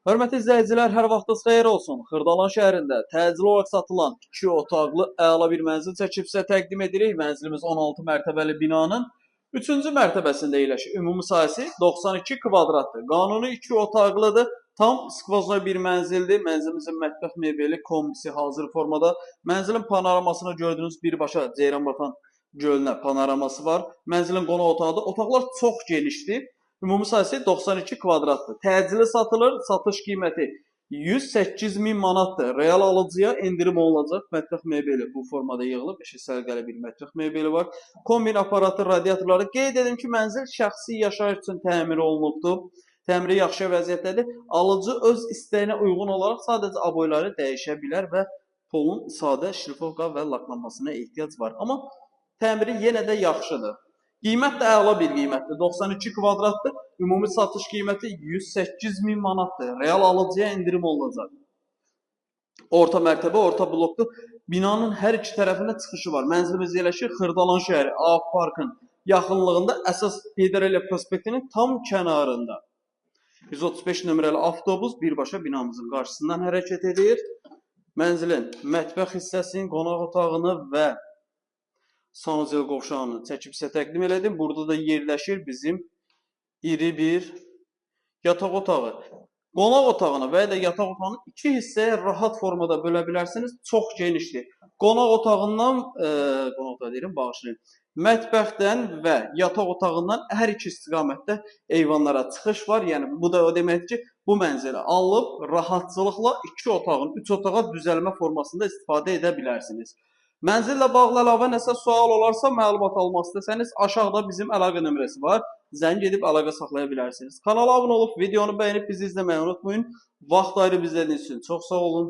Hörmətli izləyicilər, hər vaxtınız xeyir olsun. Xırdalan şəhərində təcili olaraq satılan 2 otaqlı əla bir mənzil çəkib sizə təqdim edirik. Mənzilimiz 16 mərtəbəli binanın 3-cü mərtəbəsində yerləşir. Ümumi sahəsi 92 kvadratdır. Qanuni 2 otaqlıdır. Tam skvoznoy bir mənzildir. Mənzilimizin mətbəx mebeli kombisi hazır formada. Mənzilin panoramasını gördüyünüz birbaşa Ceyranbatan gölünə panoraması var. Mənzilin qonaq otağıdır. Otaqlar çox genişdir. Ümumi sahəsi 92 kvadratdır. Təcili satılır. Satış qiyməti 108 min manatdır. Real alıcıya endirim olunacaq. Mətbəx mebeli bu formada yığılıb. Eşit sərgəli bir mətbəx mebeli var. Kombin aparatı, radiatorları. Qeyd edim ki, mənzil şəxsi yaşayış üçün təmir olunubdur. Təmiri yaxşı vəziyyətdədir. Alıcı öz istəyinə uyğun olaraq sadəcə aboyları dəyişə bilər və polun sadə şlifoka və laklanmasına ehtiyac var. Amma təmiri yenə də yaxşıdır. Qiymət də əla bir qiymətdir. 92 kvadratdır. Ümumi satış qiyməti 108 min manatdır. Real alıcıya endirim olunacaq. Orta mərtəbə, orta blokdur. Binanın hər iki tərəfində çıxışı var. Mənzilimiz yerləşir Xırdalan şəhəri, AF Parkın yaxınlığında, əsas Heydərəliyev prospektinin tam kənarında. 135 nömrəli avtobus birbaşa binamızın qarşısından hərəkət edir. Mənzilin mətbəx hissəsinin, qonaq otağını və sanuzel qovşağını çəkib sizə təqdim elədim. Burada da yerləşir bizim iri bir yataq otağı. Qonaq otağını və ya da yataq otağını iki hissəyə rahat formada bölə bilərsiniz. Çox genişdir. Qonaq otağından, qonaq otağı deyirəm, bağışlayın. Mətbəxdən və yataq otağından hər iki istiqamətdə eyvanlara çıxış var. Yəni bu da o deməkdir ki, bu mənzili alıb rahatçılıqla 2 otağın 3 otağa düzəlmə formasında istifadə edə bilərsiniz. Mənzillə bağlı əlavə nəsə sual olarsa, məlumat almaq istəsəniz, aşağıda bizim əlaqə nömrəsi var. Zəng edib əlaqə saxlaya bilərsiniz. Kanala abunə olub, videonu bəyənib bizi izləməyi unutmayın. Vaxt ayırıb izlədiyiniz üçün çox sağ olun.